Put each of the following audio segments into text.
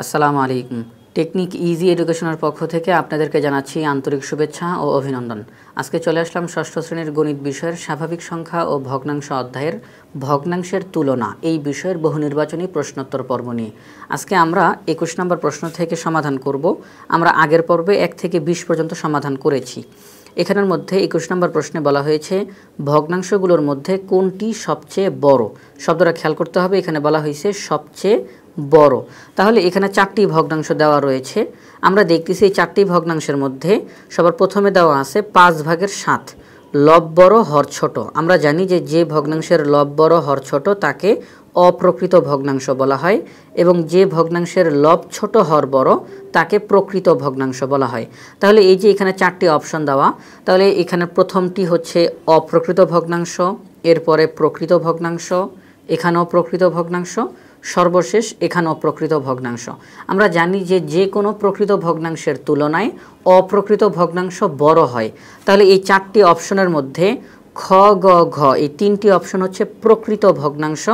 আসসালামু আলাইকুম। Technique easy এডুকেশনের পক্ষ থেকে আপনাদেরকে জানাচ্ছি আন্তরিক শুভেচ্ছা ও অভিনন্দন। আজকে চলে আসলাম ষষ্ঠ শ্রেণীর গণিত বিষয়ের স্বাভাবিক সংখ্যা ও ভগ্নাংশ অধ্যায়ের ভগ্নাংশের তুলনা এই বিষয়ের বহুনির্বাচনী প্রশ্নোত্তর পর্ব নিয়ে। আজকে আমরা 21 নম্বর প্রশ্ন থেকে সমাধান করব। আমরা আগের পর্বে 1 থেকে 20 পর্যন্ত সমাধান করেছি। এখানের মধ্যে 21 নম্বর প্রশ্নে বলা হয়েছে ভগ্নাংশগুলোর মধ্যে কোনটি সবচেয়ে বড়। শব্দটা খেয়াল করতে হবে, এখানে বলা হয়েছে সবচেয়ে বড়। তাহলে এখানে 4টি ভগ্নাংশ দেওয়া রয়েছে। আমরা দেখতেছি এই 4টি ভগ্নাংশের মধ্যে সবার প্রথমে দেওয়া আছে 5/7, লব বড় হর ছোট। আমরা জানি যে ভগ্নাংশের লব বড় হর ছোট তাকে অপ্রকৃত ভগ্নাংশ বলা হয়, এবং যে ভগ্নাংশের লব ছোট হর বড় তাকে প্রকৃত ভগ্নাংশ বলা হয়। তাহলে এই যে এখানে 4টি অপশন দেওয়া, তাহলে এখানে প্রথমটি হচ্ছে অপ্রকৃত ভগ্নাংশ, এরপরে প্রকৃত ভগ্নাংশ, এখানেও প্রকৃত ভগ্নাংশ, সর্বশেষ এখানেও প্রকৃত ভগ্নাংশ। আমরা জানি যে কোনো প্রকৃত ভগ্নাংশের তুলনায় অপ্রকৃত ভগ্নাংশ বড় হয়। তাহলে এই 4টি অপশনের মধ্যে খ, গ, ঘ এই 3টি অপশন হচ্ছে প্রকৃত ভগ্নাংশ,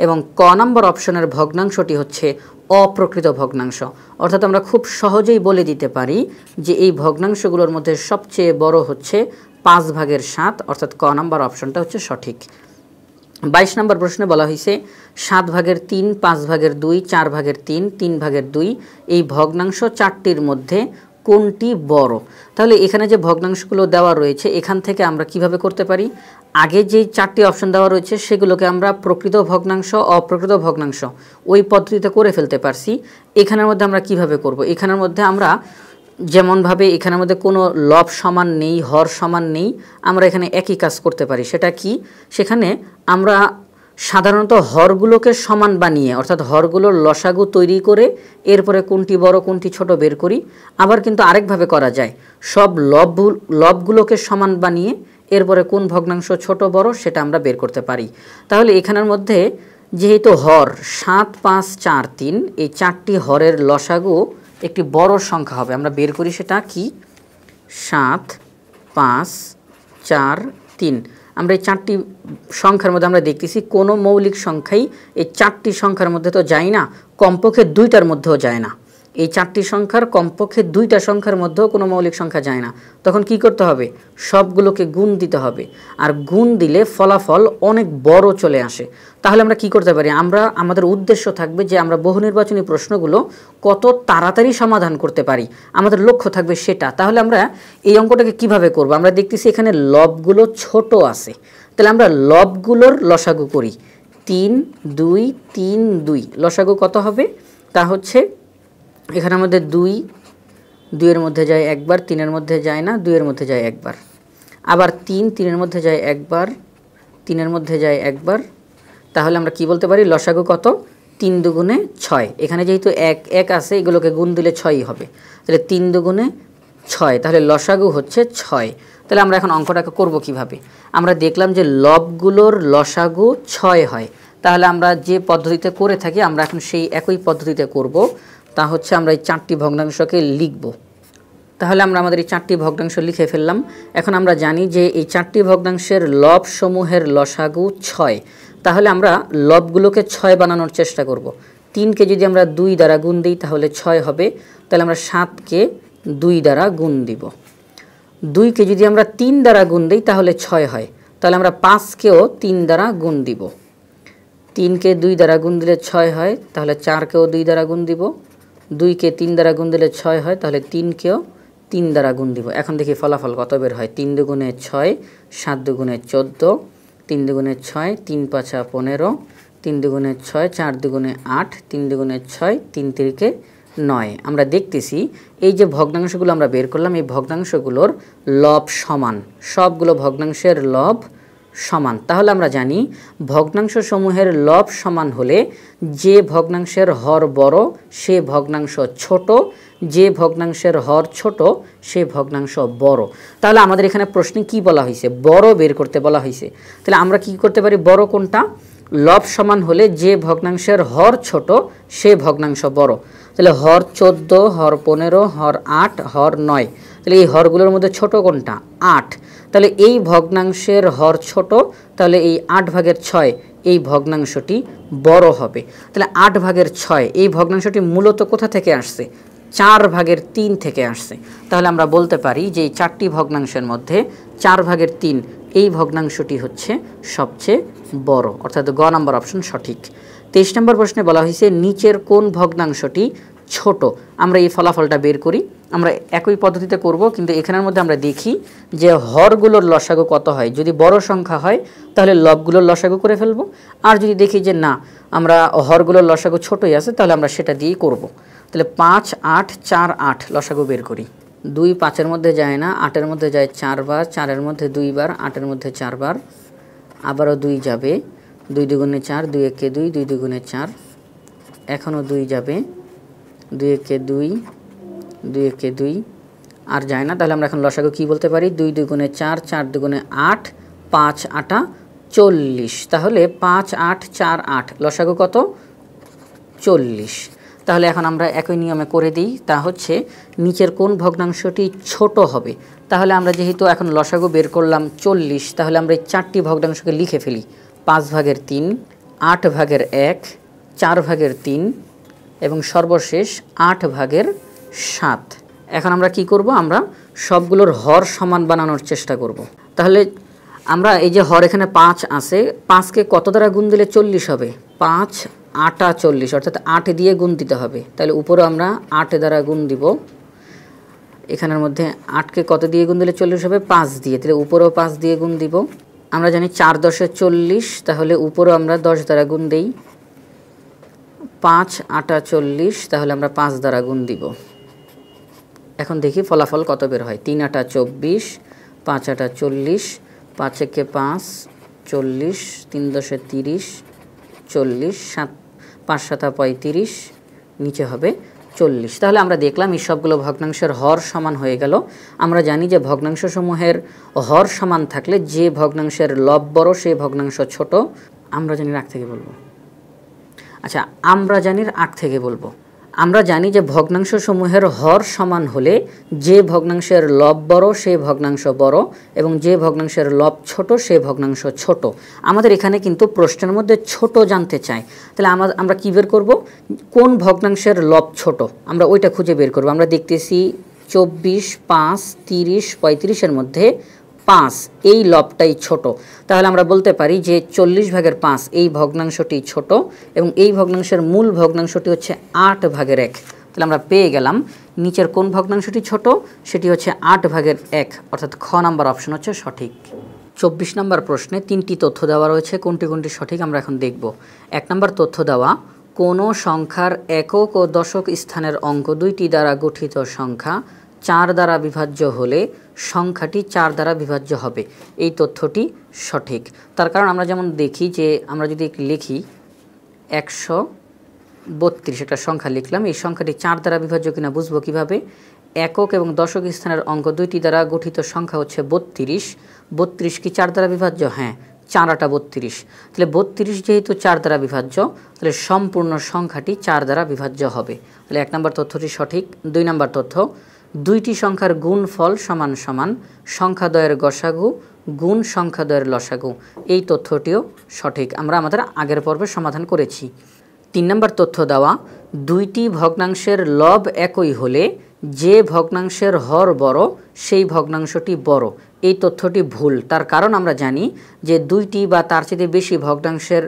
এবং ক নম্বর অপশনের ভগ্নাংশটি হচ্ছে অপ্রকৃত ভগ্নাংশ। অর্থাৎ আমরা খুব সহজেই বলে দিতে পারি যে এই ভগ্নাংশগুলোর মধ্যে সবচেয়ে বড় হচ্ছে 5/7, অর্থাৎ ক নম্বর অপশনটা হচ্ছে সঠিক। 22 নম্বর প্রশ্নে বলা হয়েছে 7/3, 5/2, 4/3, 3/2 এই ভগ্নাংশ 4টির মধ্যে কোনটি বড়। তাহলে এখানে যে ভগ্নাংশগুলো দেওয়া রয়েছে এখান থেকে আমরা কিভাবে করতে পারি, আগে যে 4টি অপশন দেওয়া রয়েছে সেগুলোকে আমরা প্রকৃত ভগ্নাংশ, অপ্রকৃত ভগ্নাংশ ওই পদ্ধতিতে করে ফেলতে পারছি। এখানের মধ্যে আমরা কিভাবে করব, এখানের মধ্যে আমরা যেমনভাবে এখানের মধ্যে কোনো লব সমান নেই, হর সমান নেই, আমরা এখানে একই কাজ করতে পারি। সেটা কি, সেখানে আমরা সাধারণত হরগুলোকে সমান বানিয়ে, অর্থাৎ হরগুলোর লসাগু তৈরি করে এরপরে কোনটি বড় কোনটি ছোট বের করি। আবার কিন্তু আরেকভাবে করা যায়, সব লবগুলোকে সমান বানিয়ে এরপরে কোন ভগ্নাংশ ছোট বড় সেটা আমরা বের করতে পারি। তাহলে এখানের মধ্যে যেহেতু হর 7, 5, 4, 3 এই 4টি হরের লসাগু একটি বড় সংখ্যা হবে, আমরা বের করি সেটা কি 7, 5, 4, 3। আমরা এই 4টি সংখ্যার মধ্যে আমরা দেখতেছি কোনো মৌলিক সংখ্যাই এই 4টি সংখ্যার মধ্যে তো যায় না, কমপক্ষে 2টার মধ্যেও যায় না। এই 4টি সংখ্যার কমপক্ষে 2টা সংখ্যার মধ্যেও কোনো মৌলিক সংখ্যা যায় না। তখন কি করতে হবে, সবগুলোকে গুণ দিতে হবে, আর গুণ দিলে ফলাফল অনেক বড় চলে আসে। তাহলে আমরা কি করতে পারি, আমাদের উদ্দেশ্য থাকবে যে আমরা বহুনির্বাচনী প্রশ্নগুলো কত তাড়াতাড়ি সমাধান করতে পারি, আমাদের লক্ষ্য থাকবে সেটা। তাহলে আমরা এই অঙ্কটাকে কিভাবে করব, আমরা দেখতেছি এখানে লবগুলো ছোট আছে, তাহলে আমরা লবগুলোর লসাগু করি। 3, 2, 3, 2 লসাগু কত হবে, তা হচ্ছে এখানের মধ্যে 2 এর মধ্যে যায় একবার, 3-এর মধ্যে যায় না, 2-এর মধ্যে যায় একবার, আবার 3-এর মধ্যে যায় একবার, 3-এর মধ্যে যায় একবার। তাহলে আমরা কি বলতে পারি, লসাগু কত, 3 দুগুণে 6। এখানে যেহেতু 1 আছে, এগুলোকে গুণ দিলে 6ই হবে, তাহলে 3 দুগুণে 6, তাহলে লসাগু হচ্ছে 6। তাহলে আমরা এখন অঙ্কটাকে করব কিভাবে, আমরা দেখলাম যে লবগুলোর লসাগু 6 হয়, তাহলে আমরা যে পদ্ধতিতে করে থাকি আমরা এখন সেই একই পদ্ধতিতে করব। তা হচ্ছে আমরা এই 4টি ভগ্নাংশকে লিখব। তাহলে আমরা আমাদের এই 4টি ভগ্নাংশ লিখে ফেললাম। এখন আমরা জানি যে এই 4টি ভগ্নাংশের লব সমূহের লসাগু 6। তাহলে আমরা লবগুলোকে 6 বানানোর চেষ্টা করব। 3কে যদি আমরা 2 দ্বারা গুণ দিই তাহলে 6 হবে, তাহলে আমরা 7কে 2 দ্বারা গুণ দিব। 2কে যদি আমরা 3 দ্বারা গুণ দিই তাহলে 6 হয়, তাহলে আমরা 5কেও 3 দ্বারা গুণ দিব। 3কে 2 দ্বারা গুণ দিলে 6 হয়, তাহলে 4কেও 2 দ্বারা গুণ দিব। 2কে 3 দ্বারা গুণ দিলে 6 হয়, তাহলে 3কেও 3 দ্বারা গুণ দিব। এখন দেখি ফলাফল কত বের হয়, 3 দুগুণে 6, 7 দুগুণে 14, 3 দুগুণে 6, 3 5 15, 3 দুগুণে 6, 4 দুগুণে 8, 3 দুগুণে 6, 3 3কে 9। আমরা দেখতেছি এই যে ভগ্নাংশগুলো আমরা বের করলাম, এই ভগ্নাংশগুলোর লব সমান, সবগুলো ভগ্নাংশের লব সমান। তাহলে আমরা জানি ভগ্নাংশ সমূহের লব সমান হলে যে ভগ্নাংশের হর বড় সে ভগ্নাংশ ছোট, যে ভগ্নাংশের হর ছোট সে ভগ্নাংশ বড়। তাহলে আমাদের এখানে প্রশ্নে কি বলা হয়েছে, বড় বের করতে বলা হয়েছে। তাহলে আমরা কি করতে পারি, বড় কোনটা, লব সমান হলে যে ভগ্নাংশের হর ছোট সে ভগ্নাংশ বড়। তাহলে হর 14, হর 15, হর 8, হর 9, তাহলে এই হরগুলোর মধ্যে ছোট কোনটা, 8। তাহলে এই ভগ্নাংশের হর ছোট, তাহলে এই 8/6 এই ভগ্নাংশটি বড় হবে। তাহলে 8/6 এই ভগ্নাংশটি মূলত কোথা থেকে আসছে? 4/3 থেকে আসছে। তাহলে আমরা বলতে পারি যে এই 4টি ভগ্নাংশের মধ্যে 4/3 এই ভগ্নাংশটি হচ্ছে সবচেয়ে বড়, অর্থাৎ গ নম্বর অপশন সঠিক। 23 নম্বর প্রশ্নে বলা হয়েছে নিচের কোন ভগ্নাংশটি ছোট? আমরা এই ফলাফলটা বের করি। আমরা একই পদ্ধতিতে করব, কিন্তু এখানের মধ্যে আমরা দেখি যে হরগুলোর লসাগু কত হয়। যদি বড় সংখ্যা হয় তাহলে লবগুলোর লসাগু করে ফেলবো, আর যদি দেখি যে না আমরা হরগুলোর লসাগু ছোটই আছে তাহলে আমরা সেটা দিয়েই করব। তাহলে 5, 8, 4, 8 লসাগু বের করি। 2 5-এর মধ্যে যায় না, 8-এর মধ্যে যায় 4 বার, 4-এর মধ্যে 2 বার, 8-এর মধ্যে 4 বার, আবারও 2 যাবে, 2 দুগুণে 4, 2 একে 2, 2 দুগুণে 4, এখনও 2 যাবে, 2 একে 2, 2 একে 2, আর যায় না। তাহলে আমরা এখন লসাগু কী বলতে পারি? 2 দুগুণে 4, 4 দুগুণে 8, 5 8 40। তাহলে 5, 8, 4, 8 লসাগু কত? 40। তাহলে এখন আমরা একই নিয়মে করে দিই, তা হচ্ছে নিচের কোন ভগ্নাংশটি ছোট হবে। তাহলে আমরা যেহেতু এখন লসাগু বের করলাম 40, তাহলে আমরা এই 4টি ভগ্নাংশকে লিখে ফেলি। 5/3, 8/1, 4/3 এবং সর্বশেষ 8/7। এখন আমরা কি করব? আমরা সবগুলোর হর সমান বানানোর চেষ্টা করব। তাহলে আমরা এই যে হর এখানে 5 আছে, 5কে কত দ্বারা গুণ দিলে 40 হবে? 5 8 40, অর্থাৎ 8 দিয়ে গুণ দিতে হবে। তাহলে উপরে আমরা 8 দ্বারা গুণ দিব। এখানের মধ্যে 8কে কত দিয়ে গুণ দিলে 40 হবে? 5 দিয়ে। তাহলে উপরেও 5 দিয়ে গুণ দিব। আমরা জানি 4 10 40, তাহলে উপরেও আমরা 10 দ্বারা গুণ দেই। 5 8 40, তাহলে আমরা 5 দ্বারা গুণ দিব। এখন দেখি ফলাফল কত বের হয়। 3 8 24, 5 8 40, 5 একে 5 40, 3 10 30, 40, 5 7 35, নিচে হবে 40। তাহলে আমরা দেখলাম এই সবগুলো ভগ্নাংশের হর সমান হয়ে গেল। আমরা জানি যে ভগ্নাংশসমূহের হর সমান থাকলে যে ভগ্নাংশের লব বড় সেই ভগ্নাংশ ছোট। আমরা জানি আগ থেকে বলবো। আচ্ছা, আমরা জানির আগ থেকে বলবো। আমরা জানি যে ভগ্নাংশসমূহের হর সমান হলে যে ভগ্নাংশের লব বড় সেই ভগ্নাংশ বড় এবং যে ভগ্নাংশের লব ছোট সেই ভগ্নাংশ ছোট। আমাদের এখানে কিন্তু প্রশ্নের মধ্যে ছোট জানতে চাই। তাহলে আমরা কী বের করব? কোন ভগ্নাংশের লব ছোট আমরা ওইটা খুঁজে বের করব। আমরা দেখতেছি 24, 5, 30, 35-এর মধ্যে 5 এই লবটাই ছোট। তাহলে আমরা বলতে পারি যে 40/5 এই ভগ্নাংশটি ছোট এবং এই ভগ্নাংশের মূল ভগ্নাংশটি হচ্ছে 8/1। তাহলে আমরা পেয়ে গেলাম নিচের কোন ভগ্নাংশটি ছোট, সেটি হচ্ছে 8/1, অর্থাৎ খ নাম্বার অপশন হচ্ছে সঠিক। 24 নম্বর প্রশ্নে 3টি তথ্য দেওয়া রয়েছে, কোনটি কোনটি সঠিক আমরা এখন দেখব। 1 নম্বর তথ্য দেওয়া, কোনো সংখ্যার একক ও দশক স্থানের অঙ্ক 2টি দ্বারা গঠিত সংখ্যা 4 দ্বারা বিভাজ্য হলে সংখ্যাটি 4 দ্বারা বিভাজ্য হবে। এই তথ্যটি সঠিক। তার কারণ আমরা যেমন দেখি যে আমরা যদি লিখি 132 একটা সংখ্যা লিখলাম, এই সংখ্যাটি 4 দ্বারা বিভাজ্য কিনা বুঝবো কিভাবে? একক এবং দশক স্থানের অঙ্ক 2টি দ্বারা গঠিত সংখ্যা হচ্ছে 32। 32 কি 4 দ্বারা বিভাজ্য? হ্যাঁ, 4 8 32। তাহলে 32 যেহেতু 4 দ্বারা বিভাজ্য, তাহলে সম্পূর্ণ সংখ্যাটি 4 দ্বারা বিভাজ্য হবে। তাহলে 1 নম্বর তথ্যটি সঠিক। 2 নম্বর তথ্য, 2টি সংখ্যার গুণফল সমান সমান সংখ্যাদ্বয়ের গসাগু গুণ সংখ্যাদ্বয়ের লসাগু। এই তথ্যটিও সঠিক, আমরা আমাদের আগের পর্বে সমাধান করেছি। 3 নম্বর তথ্য দেওয়া, 2টি ভগ্নাংশের লব একই হলে যে ভগ্নাংশের হর বড় সেই ভগ্নাংশটি বড়। এই তথ্যটি ভুল। তার কারণ আমরা জানি যে 2টি বা তার চেয়ে বেশি ভগ্নাংশের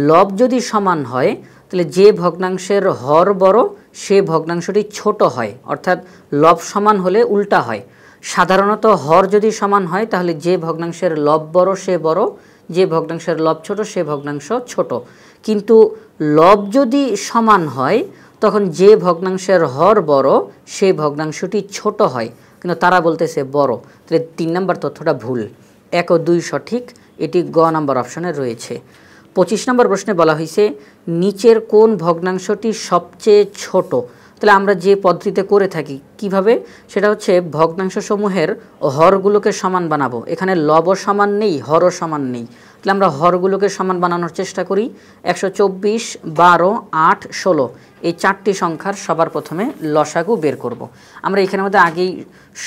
লব যদি সমান হয় তাহলে যে ভগ্নাংশের হর বড় সে ভগ্নাংশটি ছোট হয়, অর্থাৎ লব সমান হলে উল্টা হয়। সাধারণত হর যদি সমান হয় তাহলে যে ভগ্নাংশের লব বড় সে বড়, যে ভগ্নাংশের লব ছোট সে ভগ্নাংশ ছোট। কিন্তু লব যদি সমান হয় তখন যে ভগ্নাংশের হর বড় সেই ভগ্নাংশটি ছোট হয়, কিন্তু তারা বলতেছে বড়। তাহলে 3 নম্বর তথ্যটা ভুল। 1 ও 2 সঠিক, এটি গ নাম্বার অপশনে রয়েছে। 25 নম্বর প্রশ্নে বলা হয়েছে নিচের কোন ভগ্নাংশটি সবচেয়ে ছোট। তাহলে আমরা যে পদ্ধতিতে করে থাকি কিভাবে, সেটা হচ্ছে ভগ্নাংশসমূহের হরগুলোকে সমান বানাবো। এখানে লবও সমান নেই, হরও সমান নেই, তাহলে আমরা হরগুলোকে সমান বানানোর চেষ্টা করি। 124, 12, 8, 16 এই 4টি সংখ্যার সবার প্রথমে লসাগু বের করব। আমরা এখানের মধ্যে আগেই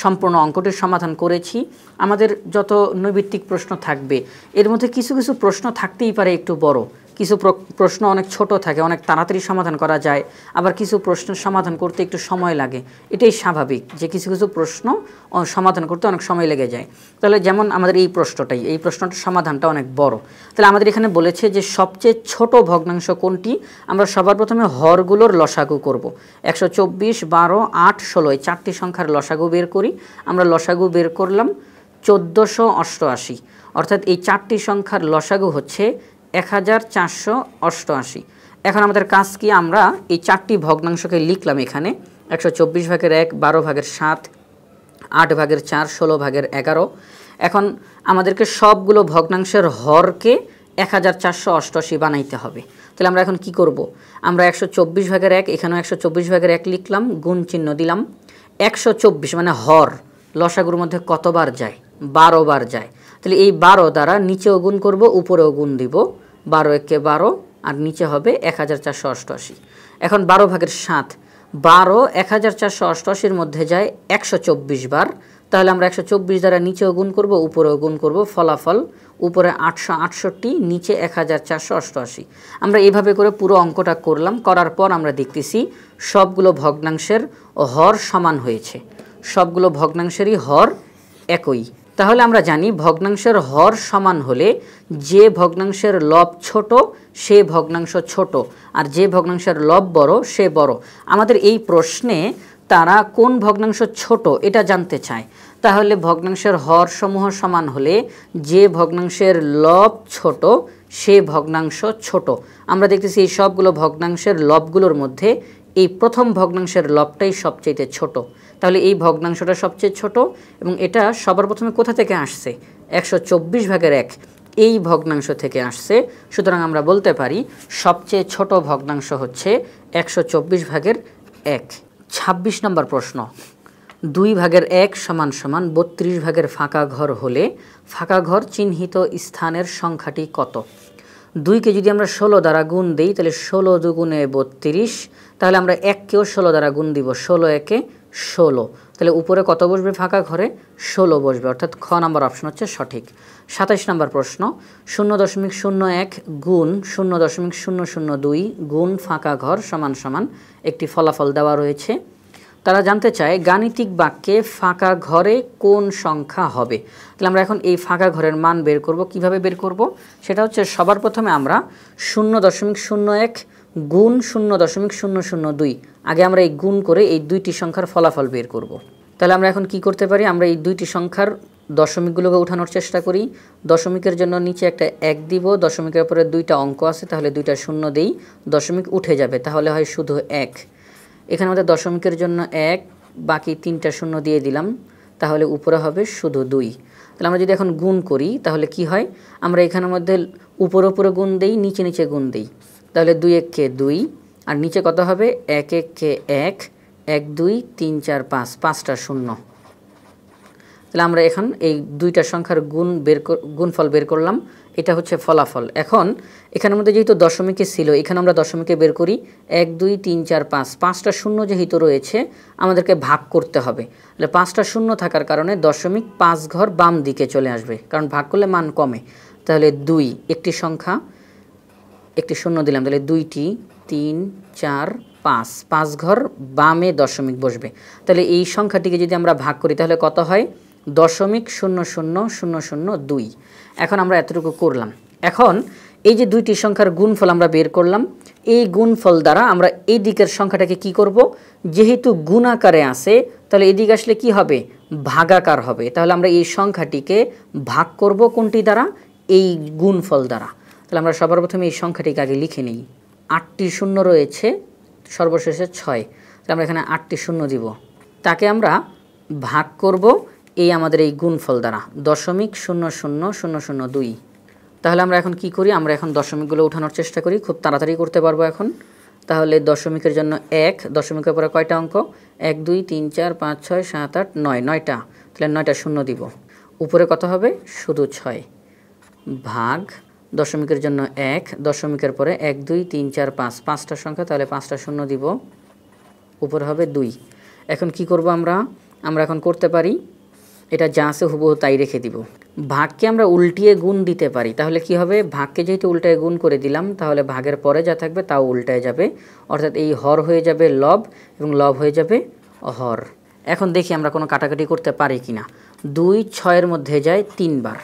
সম্পূর্ণ অঙ্কটির সমাধান করেছি। আমাদের যত নৈবিত্তিক প্রশ্ন থাকবে এর মধ্যে কিছু কিছু প্রশ্ন থাকতেই পারে একটু বড়, কিছু প্রশ্ন অনেক ছোট থাকে, অনেক তাড়াতাড়ি সমাধান করা যায়, আবার কিছু প্রশ্নের সমাধান করতে একটু সময় লাগে। এটাই স্বাভাবিক যে কিছু কিছু প্রশ্ন সমাধান করতে অনেক সময় লেগে যায়। তাহলে যেমন আমাদের এই প্রশ্নটার সমাধানটা অনেক বড়। তাহলে আমাদের এখানে বলেছে যে সবচেয়ে ছোট ভগ্নাংশ কোনটি। আমরা সবার প্রথমে হরগুলোর লসাগু করব। 124, 12, 8, 16 এই 4টি সংখ্যার লসাগু বের করি। আমরা লসাগু বের করলাম 1488, অর্থাৎ এই 4টি সংখ্যার লসাগু হচ্ছে 1488। এখন আমাদের কাজ কি, আমরা এই 4টি ভগ্নাংশকে লিখলাম এখানে 124/1, 12/7, 8/4, 16/11। এখন আমাদেরকে সবগুলো ভগ্নাংশের হরকে 1488 বানাইতে হবে। তাহলে আমরা এখন কি করব, আমরা 124/1 এখানেও 124/1 লিখলাম, গুণ চিহ্ন দিলাম। 124 মানে হর লসাগুর মধ্যে কতবার যায়, 12 বার যায়। তাহলে এই 12 দ্বারা নিচেও গুণ করব, উপরেও গুণ দিব। 12 একে 12 আর নিচে হবে 1488। এখন 12/7, 12 1488-র মধ্যে যায় 124 বার। তাহলে আমরা 124 দ্বারা নিচেও গুণ করব, উপরেও গুণ করব। ফলাফল উপরে 868, নিচে 1488। আমরা এভাবে করে পুরো অঙ্কটা করলাম। করার পর আমরা দেখতেছি সবগুলো ভগ্নাংশের হর সমান হয়েছে, সবগুলো ভগ্নাংশেরই হর একই। তাহলে আমরা জানি ভগ্নাংশের হর সমান হলে যে ভগ্নাংশের লব ছোট সে ভগ্নাংশ ছোট, আর যে ভগ্নাংশের লব বড় সে বড়। আমাদের এই প্রশ্নে তারা কোন ভগ্নাংশ ছোট এটা জানতে চায়। তাহলে ভগ্নাংশের হর সমূহ সমান হলে যে ভগ্নাংশের লব ছোট সে ভগ্নাংশ ছোট। আমরা দেখতেছি এই সবগুলো ভগ্নাংশের লবগুলোর মধ্যে এই প্রথম ভগ্নাংশের লবটাই সবচেয়ে ছোট। তাহলে এই ভগ্নাংশটা সবচেয়ে ছোট এবং এটা সবার প্রথমে কোথা থেকে আসছে, 124/1 এই ভগ্নাংশ থেকে আসছে। সুতরাং আমরা বলতে পারি সবচেয়ে ছোট ভগ্নাংশ হচ্ছে 124/1। 26 নম্বর প্রশ্ন, 2/1 = 32 ফাঁকা ঘর হলে ফাঁকা ঘর চিহ্নিত স্থানের সংখ্যাটি কত। 2কে যদি আমরা 16 দ্বারা গুণ দিই তাহলে 16 দুগুণে 32। তাহলে আমরা 1কেও 16 দ্বারা গুণ দিব, 16 একে 16। তাহলে উপরে কত বসবে ফাঁকা ঘরে, 16 বসবে, অর্থাৎ খ নাম্বার অপশন হচ্ছে সঠিক। 27 নম্বর প্রশ্ন, 0.01 গুণ 0.002 গুণ ফাঁকা ঘর সমান একটি ফলাফল দেওয়া রয়েছে। তারা জানতে চায় গাণিতিক বাক্যে ফাঁকা ঘরে কোন সংখ্যা হবে। তাহলে আমরা এখন এই ফাঁকা ঘরের মান বের করব। কিভাবে বের করব, সেটা হচ্ছে সবার প্রথমে আমরা 0.01 গুণ 0.002 আগে আমরা এই গুণ করে এই দুইটি সংখ্যার ফলাফল বের করব। তাহলে আমরা এখন কি করতে পারি, আমরা এই দুইটি সংখ্যার দশমিকগুলোকে উঠানোর চেষ্টা করি। দশমিকের জন্য নিচে একটা 1 দিব, দশমিকের উপরে 2টা অঙ্ক আছে তাহলে 2টা শূন্য দেই, দশমিক উঠে যাবে, তাহলে হয় শুধু 1। এখানে আমাদের দশমিকের জন্য 1, বাকি 3টা শূন্য দিয়ে দিলাম, তাহলে উপরে হবে শুধু 2। তাহলে আমরা যদি এখন গুণ করি তাহলে কি হয়, আমরা এখানের মধ্যে উপরে উপরে গুণ দেই, নিচে নিচে গুণ দেই, তাহলে 2 1 2 আর নিচে কত হবে 1 1 1, 1 2 3 4 5, 5টা শূন্য। তাহলে আমরা এখন এই দুইটা সংখ্যার গুণফল বের করলাম, এটা হচ্ছে ফলাফল। এখন এখানের মধ্যে যেহেতু দশমিকে ছিল, এখানে আমরা দশমিকে বের করি 1 2 3 4 5, 5টা শূন্য যেহেতু রয়েছে আমাদেরকে ভাগ করতে হবে। তাহলে 5টা শূন্য থাকার কারণে দশমিক 5 ঘর বাম দিকে চলে আসবে, কারণ ভাগ করলে মান কমে। তাহলে 2 একটি সংখ্যা, একটি শূন্য দিলাম, তাহলে 2টি 3 4 5, 5 ঘর বামে দশমিক বসবে। তাহলে এই সংখ্যাটিকে যদি আমরা ভাগ করি তাহলে কত হয়, 0.00002। এখন আমরা এতটুকু করলাম। এখন এই যে দুইটি সংখ্যার গুণফল আমরা বের করলাম, এই গুণফল দ্বারা আমরা এই দিকের সংখ্যাটাকে কি করব, যেহেতু গুণাকারে আছে তাহলে এদিকে আসলে কি হবে, ভাগাকার হবে। তাহলে আমরা এই সংখ্যাটিকে ভাগ করব কোনটি দ্বারা, এই গুণফল দ্বারা। তাহলে আমরা সবার প্রথমে এই সংখ্যাটিকে আগে লিখে নিই। 8টি শূন্য রয়েছে, সর্বশেষে 6, তাহলে আমরা এখানে 8টি শূন্য দিব, তাকে আমরা ভাগ করব এই আমাদের এই গুণফল দ্বারা 0.00002। তাহলে আমরা এখন কি করি, আমরা এখন দশমিকগুলো উঠানোর চেষ্টা করি, খুব তাড়াতাড়ি করতে পারবো এখন। তাহলে দশমিকের জন্য 1, দশমিকের পরে কয়টা অঙ্ক, 1 2 3 4 5 6 7 8 9, 9টা, তাহলে 9টা শূন্য দিব, উপরে কত হবে শুধু 6, ভাগ দশমিকের জন্য 1, দশমিকের পরে 1 2 3 4 5, 5টা সংখ্যা, তাহলে 5টা শূন্য দিব, উপরে হবে 2। এখন কি করব আমরা এখন করতে পারি এটা যা আছে হুবহু তাই রেখে দিব। ভাগকে আমরা উল্টিয়ে গুণ দিতে পারি, তাহলে কি হবে, ভাগকে যেহেতু উল্টায় গুণ করে দিলাম তাহলে ভাগের পরে যা থাকবে তাও উল্টায় যাবে, অর্থাৎ এই হর হয়ে যাবে লব এবং লব হয়ে যাবে হর। এখন দেখি আমরা কোনো কাটাকাটি করতে পারি কি না। 2 6-এর মধ্যে যায় 3 বার,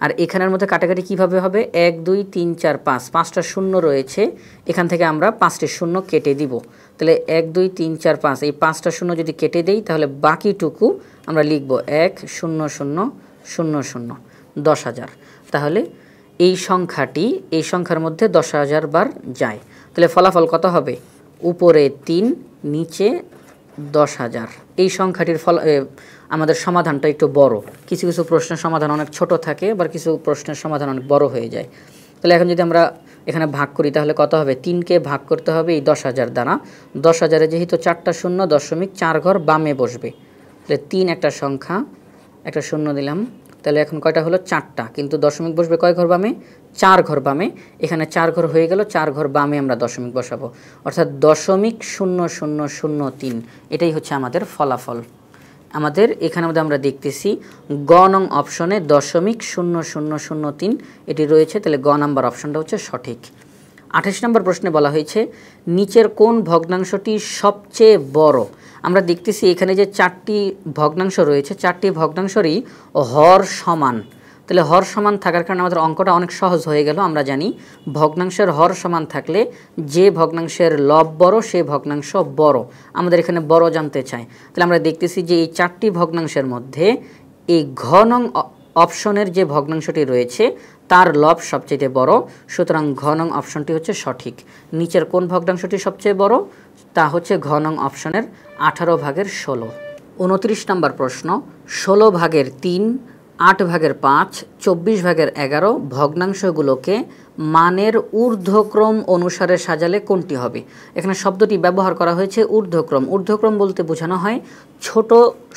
আর এখানের মধ্যে কাটাকাটি কিভাবে হবে, 1 2 3 4 5, 5টা শূন্য রয়েছে, এখান থেকে আমরা 5টি শূন্য কেটে দিব। তাহলে 1 2 3 4 5, এই 5টা শূন্য যদি কেটে দেই তাহলে বাকিটুকু আমরা লিখব 1 0 0 0 0, 10,000। তাহলে এই সংখ্যাটি এই সংখ্যার মধ্যে 10,000 বার যায়। তাহলে ফলাফল কত হবে, উপরে 3 নিচে 10,000। এই সংখ্যাটির আমাদের সমাধানটা একটু বড়, কিছু কিছু প্রশ্নের সমাধান অনেক ছোট থাকে, আবার কিছু প্রশ্নের সমাধান অনেক বড় হয়ে যায়। তাহলে এখন যদি আমরা এখানে ভাগ করি তাহলে কত হবে, 3কে ভাগ করতে হবে এই 10,000 দ্বারা। 10,000-এ যেহেতু 4টা শূন্য, 0.4 ঘর বামে বসবে, তাহলে 3 একটা সংখ্যা, একটা শূন্য দিলাম, তাহলে এখন কয়টা হলো, 4টা, কিন্তু দশমিক বসবে কয় ঘর বামে, 4 ঘর বামে। এখানে 4 ঘর হয়ে গেল, 4 ঘর বামে আমরা দশমিক বসাবো, অর্থাৎ 0.0003। এটাই হচ্ছে আমাদের ফলাফল। আমাদের এখানে মধ্যে আমরা দেখতেছি গ নং অপশনে 0.0003 এটি রয়েছে, তাহলে গ নাম্বার অপশনটা হচ্ছে সঠিক। 28 নম্বর প্রশ্নে বলা হয়েছে নিচের কোন ভগ্নাংশটি সবচেয়ে বড়। আমরা দেখতেছি এখানে যে 4টি ভগ্নাংশ রয়েছে, 4টি ভগ্নাংশরই হর সমান। তাহলে হর সমান থাকার কারণে আমাদের অঙ্কটা অনেক সহজ হয়ে গেল। আমরা জানি ভগ্নাংশের হর সমান থাকলে যে ভগ্নাংশের লব বড় সে ভগ্নাংশ বড়। আমাদের এখানে বড় জানতে চাই, তাহলে আমরা দেখতেছি যে এই 4টি ভগ্নাংশের মধ্যে এই ঘ নং অপশনের যে ভগ্নাংশটি রয়েছে তার লব সবচেয়ে বড়, সুতরাং ঘ নং অপশনটি হচ্ছে সঠিক। নিচের কোন ভগ্নাংশটি সবচেয়ে বড়, তা হচ্ছে ঘ নং অপশনের 18/16। 29 নম্বর প্রশ্ন, 16/3, 8/5, 24/11 ভগ্নাংশগুলোকে মানের ঊর্ধ্বক্রম অনুসারে সাজালে কোনটি হবে। এখানে শব্দটি ব্যবহার করা হয়েছে ঊর্ধ্বক্রম। ঊর্ধ্বক্রম বলতে বোঝানো হয় ছোট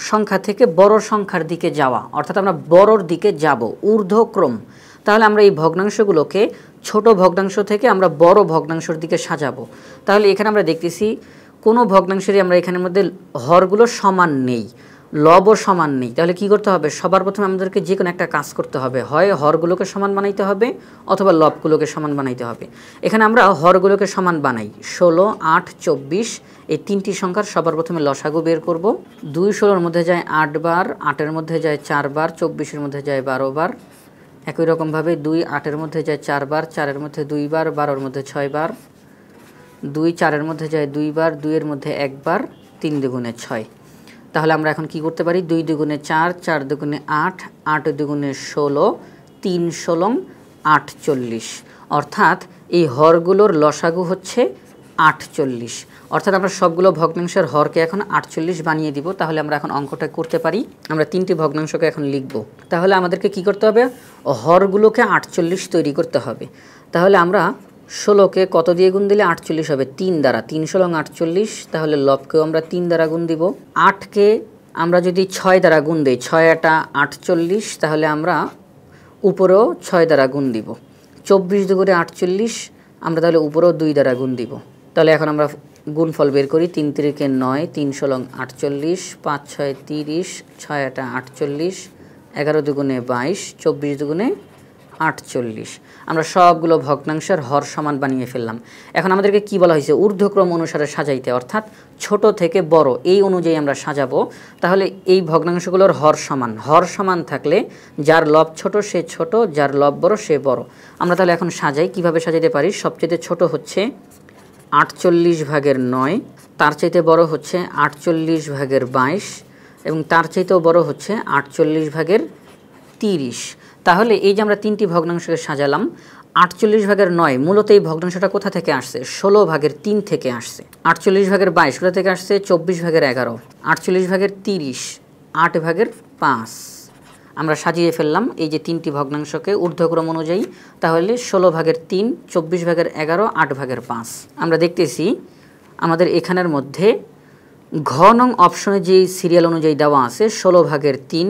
সংখ্যা থেকে বড় সংখ্যার দিকে যাওয়া, অর্থাৎ আমরা বড়র দিকে যাব, ঊর্ধ্বক্রম। তাহলে আমরা এই ভগ্নাংশগুলোকে ছোট ভগ্নাংশ থেকে আমরা বড় ভগ্নাংশের দিকে সাজাবো। তাহলে এখানে আমরা দেখতেছি কোনো ভগ্নাংশেরই আমরা এখানের মধ্যে হরগুলো সমান নেই, লবও সমান নেই। তাহলে কি করতে হবে, সবার প্রথমে আমাদেরকে যে কোনো একটা কাজ করতে হবে, হয় হরগুলোকে সমান বানাইতে হবে অথবা লবগুলোকে সমান বানাইতে হবে। এখানে আমরা হরগুলোকে সমান বানাই, 16, 8, 24 এই 3টি সংখ্যার সবার প্রথমে লসাগু বের করব। 2 16-এর মধ্যে যায় 8 বার, 8-এর মধ্যে যায় 4 বার, 24-এর মধ্যে যায় 12 বার। একই রকমভাবে 2 8-এর মধ্যে যায় 4 বার, 4-এর মধ্যে 2 বার, 12-এর মধ্যে 6 বার। 2 4-এর মধ্যে যায় 2 বার, 2-এর মধ্যে 1 বার, 3 দুগুণে 6। তাহলে আমরা এখন কি করতে পারি, 2 দুগুণে 4, 4 দুগুণে 8, 8 দুগুণে 16, 3 16 48, অর্থাৎ এই হরগুলোর লসাগু হচ্ছে 48। অর্থাৎ আমরা সবগুলো ভগ্নাংশের হরকে এখন 48 বানিয়ে দিব। তাহলে আমরা এখন অঙ্কটা করতে পারি। আমরা 3টি ভগ্নাংশকে এখন লিখব। তাহলে আমাদেরকে কি করতে হবে, হরগুলোকে 48 তৈরি করতে হবে। তাহলে আমরা 16কে কত দিয়ে গুণ দিলে 48 হবে, 3 দ্বারা, 3 16 48। তাহলে লবকেও আমরা 3 দ্বারা গুণ দিব। 8কে আমরা যদি 6 দ্বারা গুণ দিই, 6 8 48, তাহলে আমরা উপরেও 6 দ্বারা গুণ দিব। 24 দুগুণে 48, আমরা তাহলে উপরেও 2 দ্বারা গুণ দিব। তাহলে এখন আমরা গুণফল বের করি, 3 3-এ 9, 3 16 48, 5 6 30, 6 8 48, 11 দুগুণে 22, 24 দুগুণে 48। আমরা সবগুলো ভগ্নাংশের হর সমান বানিয়ে ফেললাম। এখন আমাদেরকে কি বলা হয়েছে, ঊর্ধ্বক্রম অনুসারে সাজাইতে, অর্থাৎ ছোট থেকে বড় এই অনুযায়ী আমরা সাজাবো। তাহলে এই ভগ্নাংশগুলোর হর সমান, হর সমান থাকলে যার লব ছোট সে ছোট, যার লব বড় সে বড়। আমরা তাহলে এখন সাজাই, কিভাবে সাজাতে পারি, সবচেয়ে ছোট হচ্ছে 48/9, তার চাইতে বড় হচ্ছে 48/22 এবং তার চাইতেও বড় হচ্ছে 48/30। তাহলে এই যে আমরা 3টি ভগ্নাংশকে সাজালাম, 48/9 মূলত এই ভগ্নাংশটা কোথা থেকে আসছে, 16/3 থেকে আসছে। 48/22 কোথা থেকে আসছে, 24/11। 48/30, 8/5। আমরা সাজিয়ে ফেললাম এই যে 3টি ভগ্নাংশকে ঊর্ধ্বক্রম অনুযায়ী। তাহলে 16/3, 24/11, 8/5। আমরা দেখতেছি আমাদের এখানের মধ্যে ঘ নং অপশনে যে সিরিয়াল অনুযায়ী দেওয়া আছে 16/3,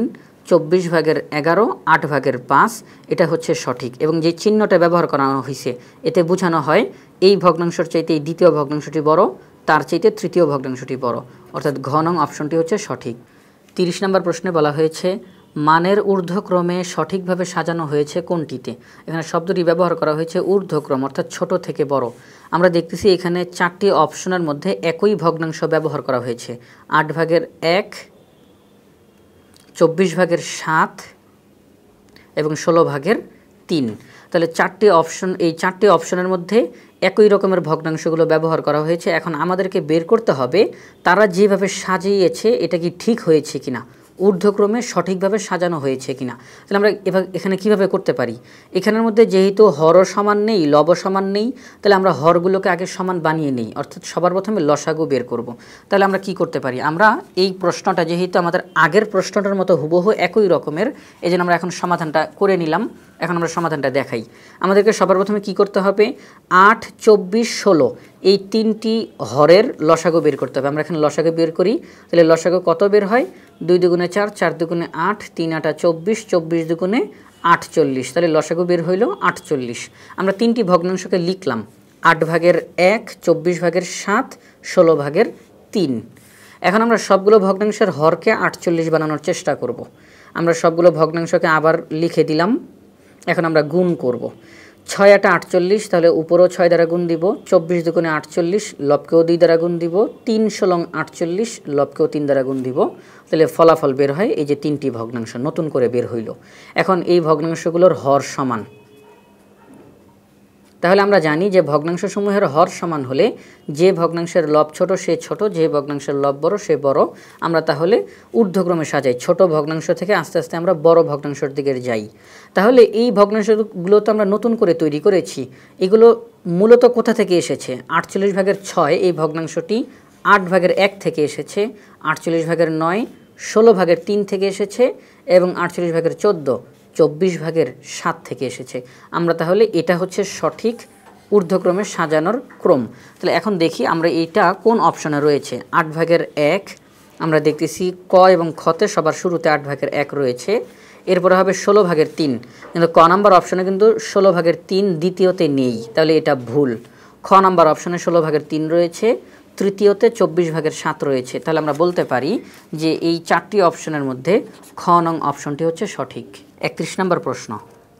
24/11, 8/5, এটা হচ্ছে সঠিক। এবং যে চিহ্নটা ব্যবহার করা হয়েছে এতে বোঝানো হয় এই ভগ্নাংশের চাইতে এই দ্বিতীয় ভগ্নাংশটি বড়, তার চাইতে তৃতীয় ভগ্নাংশটি বড়, অর্থাৎ ঘ নং অপশনটি হচ্ছে সঠিক। 30 নম্বর প্রশ্নে বলা হয়েছে মানের ঊর্ধ্বক্রমে সঠিকভাবে সাজানো হয়েছে কোনটিতে? এখানে শব্দটি ব্যবহার করা হয়েছে ঊর্ধ্বক্রম, অর্থাৎ ছোট থেকে বড়। আমরা দেখতেছি এখানে 4টি অপশনের মধ্যে একই ভগ্নাংশ ব্যবহার করা হয়েছে। 8 ভাগের 1, 24 ভাগের 7 এবং 16 ভাগের 3। তাহলে 4টি অপশন, এই 4টি অপশনের মধ্যে একই রকমের ভগ্নাংশগুলো ব্যবহার করা হয়েছে। এখন আমাদেরকে বের করতে হবে তারা যেভাবে সাজিয়েছে এটা কি ঠিক হয়েছে কিনা, ঊর্ধ্বক্রমে সঠিকভাবে সাজানো হয়েছে কিনা। তাহলে আমরা এখানে কিভাবে করতে পারি? এখানের মধ্যে যেহেতু হরও সমান নেই, লবও সমান নেই, তাহলে আমরা হরগুলোকে আগে সমান বানিয়ে নিই, অর্থাৎ সবার প্রথমে লসাগু বের করব। তাহলে আমরা কি করতে পারি? আমরা এই প্রশ্নটা যেহেতু আমাদের আগের প্রশ্নটার মতো হুবহু একই রকমের, এই জন্য আমরা এখন সমাধানটা করে নিলাম। এখন আমরা সমাধানটা দেখাই। আমাদেরকে সবার প্রথমে কি করতে হবে? 8, 24, 16 এই 3টি হরের লসাগু বের করতে হবে। আমরা এখানে লসাগু বের করি। তাহলে লসাগু কত বের হয়? 2 দুগুণে 4, 4 দুগুণে 8, 3 8 24, 24 দুগুণে 48। তাহলে লসাগু বের হইল 48। আমরা 3টি ভগ্নাংশকে লিখলাম, 8 ভাগের 1, 24 ভাগের 7, 16 ভাগের 3। এখন আমরা সবগুলো ভগ্নাংশের হরকে 48 বানানোর চেষ্টা করব। আমরা সবগুলো ভগ্নাংশকে আবার লিখে দিলাম। এখন আমরা গুণ করব। 6 8 48, তাহলে উপরেও 6 দ্বারা গুণ দিব। 24 দুগুণে 48, লবকেও 2 দ্বারা গুণ দিব। 3 16 48, লবকেও 3 দ্বারা গুণ দিব। তাহলে ফলাফল বের হয় এই যে 3টি ভগ্নাংশ নতুন করে বের হইল। এখন এই ভগ্নাংশগুলোর হর সমান। তাহলে আমরা জানি যে ভগ্নাংশসমূহের হর সমান হলে যে ভগ্নাংশের লব ছোট সে ছোট, যে ভগ্নাংশের লব বড় সে বড়। আমরা তাহলে ঊর্ধ্বক্রমে সাজাই, ছোট ভগ্নাংশ থেকে আস্তে আস্তে আমরা বড় ভগ্নাংশের দিকে যাই। তাহলে এই ভগ্নাংশগুলো তো আমরা নতুন করে তৈরি করেছি। এগুলো মূলত কোথা থেকে এসেছে? 48 ভাগের 6 এই ভগ্নাংশটি 8 ভাগের 1 থেকে এসেছে, 48 ভাগের 9 16 ভাগের 3 থেকে এসেছে এবং 48 ভাগের 14 24 ভাগের 7 থেকে এসেছে। আমরা তাহলে এটা হচ্ছে সঠিক ঊর্ধ্বক্রমে সাজানোর ক্রম। তাহলে এখন দেখি আমরা এইটা কোন অপশনে রয়েছে। 8 ভাগের 1 আমরা দেখতেছি ক এবং খতে সবার শুরুতে 8 ভাগের 1 রয়েছে। এরপরে হবে 16 ভাগের 3, কিন্তু ক নাম্বার অপশনে কিন্তু 16 ভাগের 3 দ্বিতীয়তে নেই, তাহলে এটা ভুল। খ নাম্বার অপশনে 16 ভাগের 3 রয়েছে, তৃতীয়তে 24 ভাগের 7 রয়েছে। তাহলে আমরা বলতে পারি যে এই 4টি অপশনের মধ্যে খ নং অপশনটি হচ্ছে সঠিক। 31 নম্বর প্রশ্ন,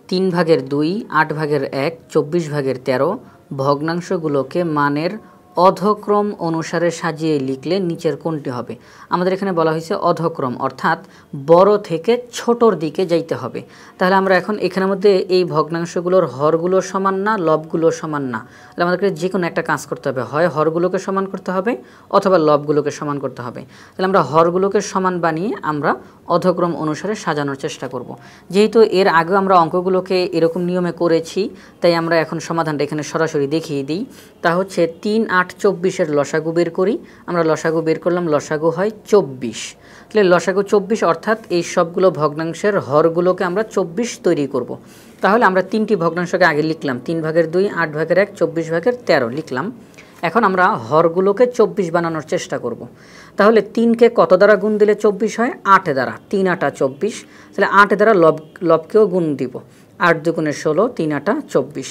3 ভাগের 2, 8 ভাগের 1, 24 ভাগের 13 ভগ্নাংশগুলোকে মানের অধক্রম অনুসারে সাজিয়ে লিখলে নিচের কোনটি হবে? আমাদের এখানে বলা হয়েছে অধক্রম, অর্থাৎ বড় থেকে ছোটর দিকে যাইতে হবে। তাহলে আমরা এখন এখানের মধ্যে এই ভগ্নাংশগুলোর হরগুলো সমান না, লবগুলো সমান না। তাহলে আমাদেরকে যে কোনো একটা কাজ করতে হবে, হয় হরগুলোকে সমান করতে হবে অথবা লবগুলোকে সমান করতে হবে। তাহলে আমরা হরগুলোকে সমান বানিয়ে আমরা অধক্রম অনুসারে সাজানোর চেষ্টা করব। যেহেতু এর আগেও আমরা অঙ্কগুলোকে এরকম নিয়মে করেছি, তাই আমরা এখন সমাধানটা এখানে সরাসরি দেখিয়ে দিই। তা হচ্ছে 3 8 24 লসাগু বের করি। আমরা লসাগু বের করলাম, লসাগু হয় 24। তাহলে লসাগু 24, অর্থাৎ এই সবগুলো ভগ্নাংশের হরগুলোকে আমরা 24 তৈরি করব। তাহলে আমরা 3টি ভগ্নাংশকে আগে লিখলাম, 3 ভাগের 2, 8 ভাগের 1, 24 ভাগের 13 লিখলাম। এখন আমরা হরগুলোকে 24 বানানোর চেষ্টা করব। তাহলে 3কে কত দ্বারা গুণ দিলে 24 হয়? 8 দ্বারা। 3 8 24, তাহলে 8 দ্বারা লবকেও গুণ দিব। 8 দুগুণে 16, 3 8 24।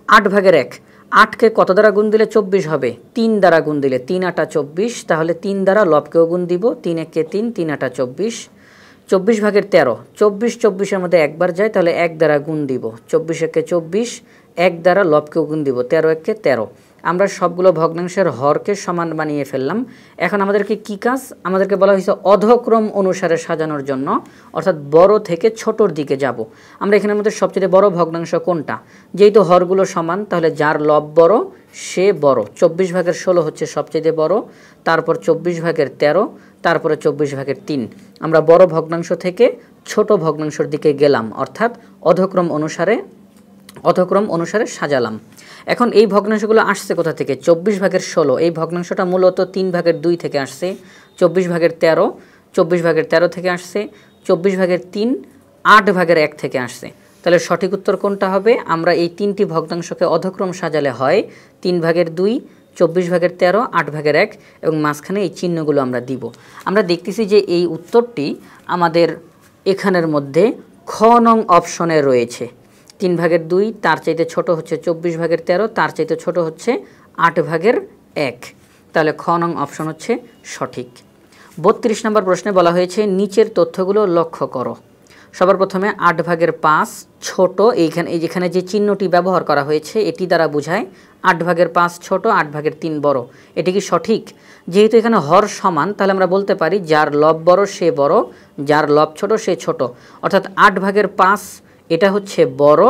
8 ভাগের 1, 8কে কত দ্বারা গুণ দিলে 24 হবে? 3 দ্বারা গুণ দিলে। 3 8 24, তাহলে 3 দ্বারা লবকেও গুণ দিব। 3 1 3, 3 8 24। 24 ভাগের 13, 24 24-এর মধ্যে একবার যায়, তাহলে 1 দ্বারা গুণ দিব। 24 1 24, 1 দ্বারা লবকেও গুণ দিব। 13 1 13। আমরা সবগুলো ভগ্নাংশের হরকে সমান বানিয়ে ফেললাম। এখন আমাদেরকে কি কাজ? আমাদেরকে বলা হয়েছে অধক্রম অনুসারে সাজানোর জন্য, অর্থাৎ বড় থেকে ছোটর দিকে যাব। আমরা এখানের মধ্যে সবচেয়ে বড় ভগ্নাংশ কোনটা? যেহেতু হরগুলো সমান, তাহলে যার লব বড় সে বড়। 24 ভাগের 16 হচ্ছে সবচেয়ে বড়, তারপর 24 ভাগের 13, তারপরে 24 ভাগের 3। আমরা বড় ভগ্নাংশ থেকে ছোট ভগ্নাংশের দিকে গেলাম, অর্থাৎ অধক্রম অনুসারে সাজালাম। এখন এই ভগ্নাংশগুলো আসছে কোথা থেকে? 24 ভাগের 16 এই ভগ্নাংশটা মূলত 3 ভাগের 2 থেকে আসছে। 24 ভাগের 13, 24 ভাগের 13 থেকে আসছে। 24 ভাগের 3, 8 ভাগের 1 থেকে আসছে। তাহলে সঠিক উত্তর কোনটা হবে? আমরা এই 3টি ভগ্নাংশকে অধক্রম সাজালে হয় 3 ভাগের 2, 24 ভাগের 13, 8 ভাগের 1 এবং মাঝখানে এই চিহ্নগুলো আমরা দিব। আমরা দেখতেছি যে এই উত্তরটি আমাদের এখানের মধ্যে খ নং অপশনে রয়েছে। 3 ভাগের 2 তার চাইতে ছোট হচ্ছে 24 ভাগের 13, তার চাইতে ছোট হচ্ছে 8 ভাগের 1। তাহলে খ নং অপশন হচ্ছে সঠিক। 32 নম্বর প্রশ্নে বলা হয়েছে নিচের তথ্যগুলো লক্ষ্য করো। সবার প্রথমে 8 ভাগের 5 ছোট, যেখানে যে চিহ্নটি ব্যবহার করা হয়েছে এটি দ্বারা বোঝায় 8 ভাগের 5 ছোট, 8 ভাগের 3 বড়। এটি কি সঠিক? যেহেতু এখানে হর সমান, তাহলে আমরা বলতে পারি যার লব বড় সে বড়, যার লব ছোট সে ছোট। অর্থাৎ 8 ভাগের 5 এটা হচ্ছে বড়,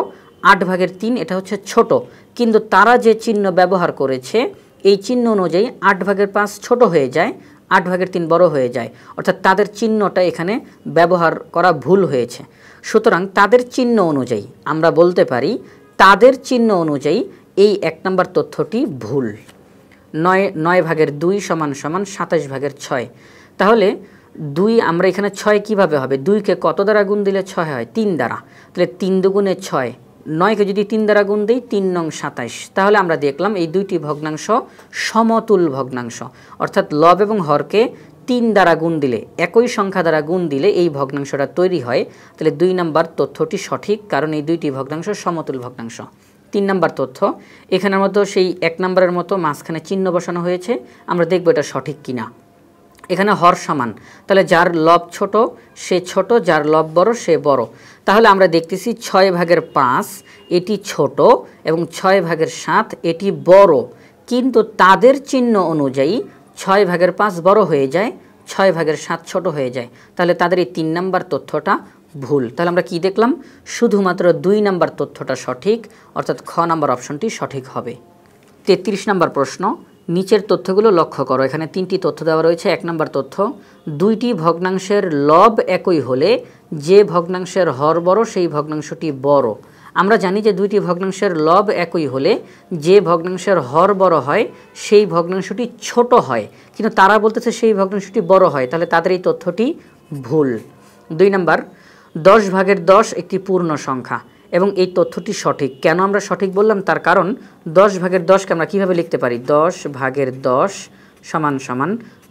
8 ভাগের 3 এটা হচ্ছে ছোট। কিন্তু তারা যে চিহ্ন ব্যবহার করেছে এই চিহ্ন অনুযায়ী 8 ভাগের 5 ছোট হয়ে যায়, 8 ভাগের 3 বড় হয়ে যায়। অর্থাৎ তাদের চিহ্নটা এখানে ব্যবহার করা ভুল হয়েছে। সুতরাং তাদের চিহ্ন অনুযায়ী আমরা বলতে পারি তাদের চিহ্ন অনুযায়ী এই 1 নম্বর তথ্যটি ভুল। 9 ভাগের 2 সমান সমান 27 ভাগের 6। তাহলে 2 আমরা এখানে 6 কিভাবে হবে? 2কে কত দ্বারা গুণ দিলে 6 হয়? 3 দ্বারা। তাহলে 3 দুগুণে 6, 9কে যদি 3 দ্বারা গুণ দিই 3 নং 27। তাহলে আমরা দেখলাম এই দুইটি ভগ্নাংশ সমতুল ভগ্নাংশ। অর্থাৎ লব এবং হরকে 3 দ্বারা গুণ দিলে, একই সংখ্যা দ্বারা গুণ দিলে এই ভগ্নাংশটা তৈরি হয়। তাহলে 2 নম্বর তথ্যটি সঠিক, কারণ এই দুইটি ভগ্নাংশ সমতুল ভগ্নাংশ। 3 নম্বর তথ্য, এখানের মতো সেই 1 নম্বরের মতো মাঝখানে চিহ্ন বসানো হয়েছে, আমরা দেখব এটা সঠিক কিনা। এখানে হর সমান, তাহলে যার লব ছোট সে ছোট, যার লব বড় সে বড়। তাহলে আমরা দেখতেছি 6 ভাগের 5 এটি ছোট এবং 6 ভাগের 7 এটি বড়, কিন্তু তাদের চিহ্ন অনুযায়ী 6 ভাগের 5 বড় হয়ে যায়, 6 ভাগের 7 ছোট হয়ে যায়। তাহলে তাদের এই 3 নম্বর তথ্যটা ভুল। তাহলে আমরা কি দেখলাম? শুধুমাত্র 2 নম্বর তথ্যটা সঠিক, অর্থাৎ খ নম্বর অপশনটি সঠিক হবে। 33 নম্বর প্রশ্ন, নিচের তথ্যগুলো লক্ষ্য করো। এখানে 3টি তথ্য দেওয়া রয়েছে। 1 নম্বর তথ্য, 2টি ভগ্নাংশের লব একই হলে যে ভগ্নাংশের হর বড় সেই ভগ্নাংশটি বড়। আমরা জানি যে 2টি ভগ্নাংশের লব একই হলে যে ভগ্নাংশের হর বড় হয় সেই ভগ্নাংশটি ছোট হয়, কিন্তু তারা বলতেছে সেই ভগ্নাংশটি বড় হয়। তাহলে তাদের এই তথ্যটি ভুল। 2 নম্বর, 10 ভাগের 10 একটি পূর্ণ সংখ্যা এবং এই তথ্যটি সঠিক। কেন আমরা সঠিক বললাম? তার কারণ 10 ভাগের 10কে আমরা কীভাবে লিখতে পারি? 10 ভাগের 10 সমান সমান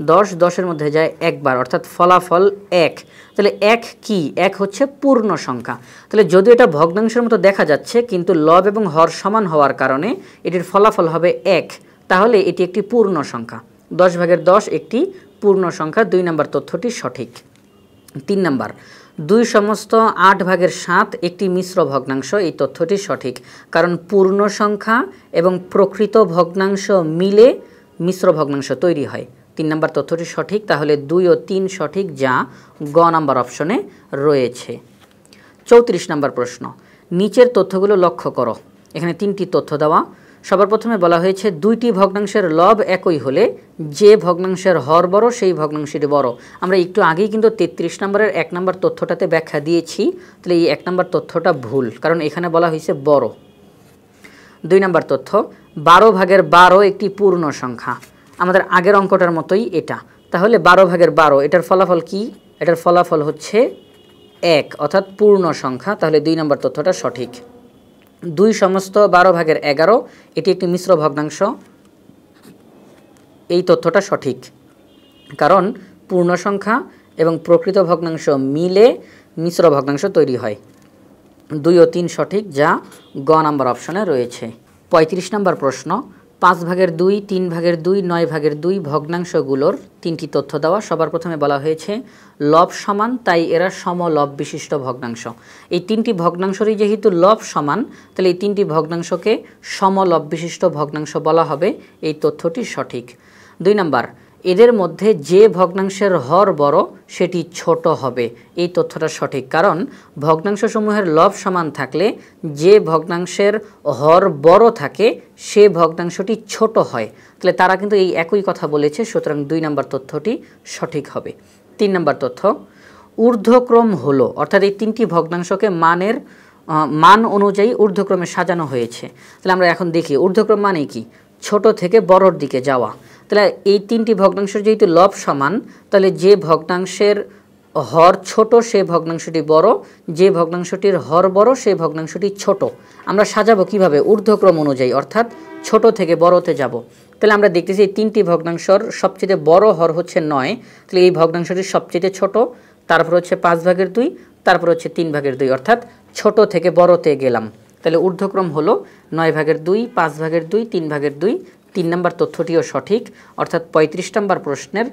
10 10-এর মধ্যে যায় একবার, অর্থাৎ ফলাফল 1। তাহলে 1 কি? 1 হচ্ছে পূর্ণ সংখ্যা। তাহলে যদিও এটা ভগ্নাংশের মতো দেখা যাচ্ছে, কিন্তু লব এবং হর সমান হওয়ার কারণে এটির ফলাফল হবে 1। তাহলে এটি একটি পূর্ণ সংখ্যা। 10 ভাগের 10 একটি পূর্ণ সংখ্যা। 2 নম্বর তথ্যটি সঠিক। 3 নম্বর, 2 সমস্ত 8 ভাগের 7 একটি মিশ্র ভগ্নাংশ। এই তথ্যটি সঠিক, কারণ পূর্ণ সংখ্যা এবং প্রকৃত ভগ্নাংশ মিলে মিশ্র ভগ্নাংশ তৈরি হয়। 3 নম্বর তথ্যটি সঠিক। তাহলে 2 ও 3 সঠিক, যা গ নম্বর অপশনে রয়েছে। 34 নম্বর প্রশ্ন, নিচের তথ্যগুলো লক্ষ্য করো। এখানে 3টি তথ্য দেওয়া। সবার প্রথমে বলা হয়েছে 2টি ভগ্নাংশের লব একই হলে যে ভগ্নাংশের হর বড় সেই ভগ্নাংশটি বড়। আমরা একটু আগেই কিন্তু 33 নম্বরের 1 নম্বর তথ্যটাতে ব্যাখ্যা দিয়েছি। তাহলে এই 1 নম্বর তথ্যটা ভুল, কারণ এখানে বলা হয়েছে বড়। 2 নম্বর তথ্য, 12 ভাগের 12 একটি পূর্ণ সংখ্যা। আমাদের আগের অঙ্কটার মতোই এটা। তাহলে 12 ভাগের 12 এটার ফলাফল কি? এটার ফলাফল হচ্ছে 1, অর্থাৎ পূর্ণ সংখ্যা। তাহলে 2 নম্বর তথ্যটা সঠিক। 2 সমস্ত 12 ভাগের 11 এটি একটি মিশ্র ভগ্নাংশ। এই তথ্যটা সঠিক, কারণ পূর্ণ সংখ্যা এবং প্রকৃত ভগ্নাংশ মিলে মিশ্র ভগ্নাংশ তৈরি হয়। 2 ও 3 সঠিক, যা গ নম্বর অপশনে রয়েছে। 35 নম্বর প্রশ্ন, 5 ভাগের 2, 3 ভাগের 2, 9 ভাগের 2 ভগ্নাংশগুলোর 3টি তথ্য দেওয়া। সবার প্রথমে বলা হয়েছে লব সমান, তাই এরা সমলব বিশিষ্ট ভগ্নাংশ। এই 3টি ভগ্নাংশরই যেহেতু লব সমান, তাহলে এই 3টি ভগ্নাংশকে সমলব বিশিষ্ট ভগ্নাংশ বলা হবে। এই তথ্যটি সঠিক। 2 নম্বর, এদের মধ্যে যে ভগ্নাংশের হর বড় সেটি ছোট হবে। এই তথ্যটা সঠিক, কারণ ভগ্নাংশসমূহের লব সমান থাকলে যে ভগ্নাংশের হর বড় থাকে সে ভগ্নাংশটি ছোট হয়। তাহলে তারা কিন্তু এই একই কথা বলেছে, সুতরাং 2 নম্বর তথ্যটি সঠিক হবে। 3 নম্বর তথ্য, ঊর্ধ্বক্রম হলো, অর্থাৎ এই 3টি ভগ্নাংশকে মান অনুযায়ী ঊর্ধ্বক্রমে সাজানো হয়েছে। তাহলে আমরা এখন দেখি ঊর্ধ্বক্রম মানে কি? ছোট থেকে বড়র দিকে যাওয়া। তাহলে এই 3টি ভগ্নাংশের যেহেতু লব সমান, তাহলে যে ভগ্নাংশের হর ছোট সে ভগ্নাংশটি বড়, যে ভগ্নাংশটির হর বড় সে ভগ্নাংশটি ছোট। আমরা সাজাবো কিভাবে? ঊর্ধ্বক্রম অনুযায়ী, অর্থাৎ ছোট থেকে বড়তে যাব। তাহলে আমরা দেখতেছি এই 3টি ভগ্নাংশর সবচেয়ে বড় হর হচ্ছে 9। তাহলে এই ভগ্নাংশটি সবচেয়ে ছোট, তারপর হচ্ছে 5 ভাগের 2, তারপর হচ্ছে 3 ভাগের 2, অর্থাৎ ছোট থেকে বড়তে গেলাম। তাহলে ঊর্ধ্বক্রম হলো 9 ভাগের 2, 5 ভাগের 2, 3 ভাগের 2। 3 নম্বর তথ্যটিও সঠিক, অর্থাৎ 35 নম্বর প্রশ্নের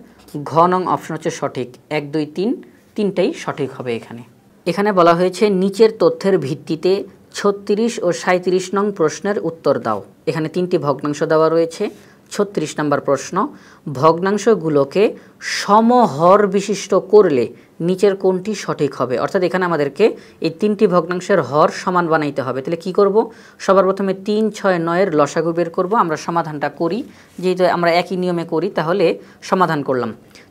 ঘ নং অপশন হচ্ছে সঠিক। 1 2 3 তিনটাই সঠিক হবে এখানে। এখানে বলা হয়েছে নিচের তথ্যের ভিত্তিতে ৩৬ ও ৩৭ নং প্রশ্নের উত্তর দাও। এখানে 3টি ভগ্নাংশ দেওয়া রয়েছে। ৩৬ নম্বর প্রশ্ন, ভগ্নাংশগুলোকে সমহর বিশিষ্ট করলে নিচের কোনটি সঠিক হবে? অর্থাৎ এখানে আমাদেরকে এই 3টি ভগ্নাংশের হর সমান বানাইতে হবে। তাহলে কি করব? সবার প্রথমে ৩, ৬, ৯-এর লসাগু বের করব। আমরা সমাধানটা করি, যেহেতু আমরা একই নিয়মে করি তাহলে সমাধান করলাম।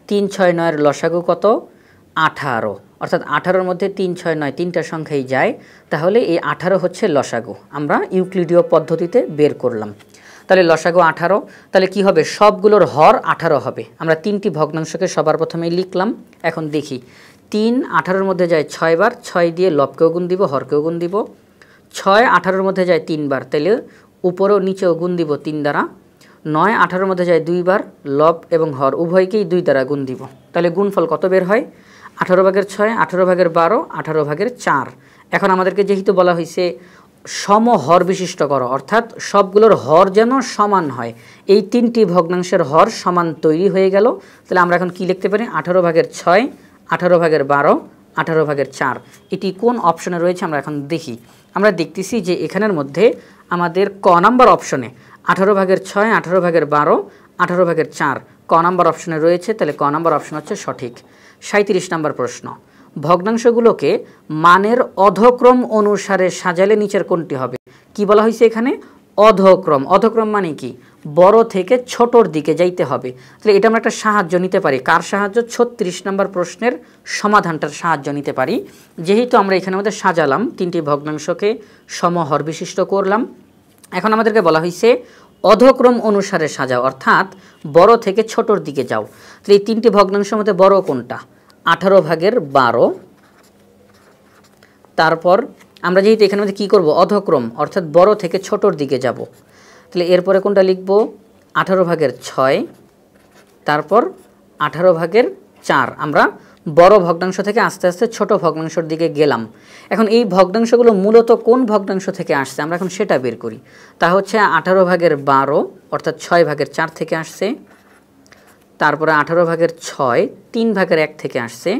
৩, ৬, ৯-এর লসাগু কত? ১৮। অর্থাৎ ১৮-র মধ্যে ৩, ৬, ৯ তিনটা সংখ্যাই যায়, তাহলে এই ১৮ হচ্ছে লসাগু। আমরা ইউক্লিডীয় পদ্ধতিতে বের করলাম। তাহলে লসাগু ১৮। তাহলে কি হবে? সবগুলোর হর ১৮ হবে। আমরা 3টি ভগ্নাংশকে সবার প্রথমেই লিখলাম। এখন দেখি, ৩ ১৮-র মধ্যে যায় 6 বার, 6 দিয়ে লবকেও গুণ দিব, হরকেও গুণ দিব। 6 ১৮-র মধ্যে যায় 3 বার, তাহলে উপরেও নিচেও গুণ দিব 3 দ্বারা। 9 18-র মধ্যে যায় 2 বার, লব এবং হর উভয়কেই 2 দ্বারা গুণ দিব। তাহলে গুণফল কত বের হয়? 18/6, 18/12, 18/4। এখন আমাদেরকে যেহেতু বলা হয়েছে সমহর বিশিষ্ট করো, অর্থাৎ সবগুলোর হর যেন সমান হয়, এই 3টি ভগ্নাংশের হর সমান তৈরি হয়ে গেল। তাহলে আমরা এখন কি লিখতে পারি? 18/6, 18/12, 18/4। এটি কোন অপশনে রয়েছে আমরা এখন দেখি। আমরা দেখতেছি যে এখানের মধ্যে আমাদের ক নাম্বার অপশনে 18/6, 18/12, 18/4 ক নাম্বার অপশনে রয়েছে। তাহলে ক নাম্বার অপশন হচ্ছে সঠিক। 37 নম্বর প্রশ্ন, ভগ্নাংশগুলোকে মানের অধক্রম অনুসারে সাজালে নিচের কোনটি হবে? কি বলা হয়েছে এখানে? অধক্রম। অধক্রম মানে কি? বড় থেকে ছোটর দিকে যাইতে হবে। তাহলে এটা আমরা একটা সাহায্য নিতে পারি। কার সাহায্য? 36 নম্বর প্রশ্নের সমাধানটার সাহায্য নিতে পারি। যেহেতু আমরা এখানে আমাদের সাজালাম, 3টি ভগ্নাংশকে সমহর বিশিষ্ট করলাম। এখন আমাদেরকে বলা হয়েছে অধক্রম অনুসারে সাজাও, অর্থাৎ বড় থেকে ছোটর দিকে যাও। তাহলে এই 3টি ভগ্নাংশের মধ্যে বড় কোনটা? 18/12। তারপর আমরা যেহেতু এখানে মধ্যে কী করবো? অধক্রম, অর্থাৎ বড় থেকে ছোটর দিকে যাব। তাহলে এরপরে কোনটা লিখব? 18/6। তারপর 18/4। আমরা বড় ভগ্নাংশ থেকে আস্তে আস্তে ছোট ভগ্নাংশের দিকে গেলাম। এখন এই ভগ্নাংশগুলো মূলত কোন ভগ্নাংশ থেকে আসছে আমরা এখন সেটা বের করি। তা হচ্ছে 18/12, অর্থাৎ 6/4 থেকে আসছে। তারপরে 18/6 3/1 থেকে আসছে।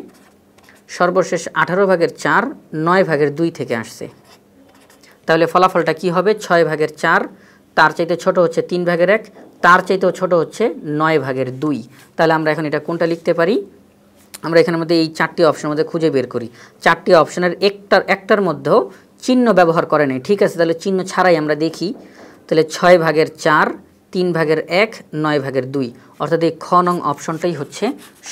সর্বশেষ 18/4 9/2 থেকে আসছে। তাহলে ফলাফলটা কি হবে? 6/4, তার চাইতে ছোট হচ্ছে 3/1, তার চাইতেও ছোট হচ্ছে 9/2। তাহলে আমরা এখন এটা কোনটা লিখতে পারি? আমরা এখানের মধ্যে এই 4টি অপশনের মধ্যে খুঁজে বের করি। 4টি অপশনের একটার মধ্যেও চিহ্ন ব্যবহার করে নেই। ঠিক আছে, তাহলে চিহ্ন ছাড়াই আমরা দেখি। তাহলে 6/4, 3/1, 9/2, অর্থাৎ এই খ নং অপশনটাই হচ্ছে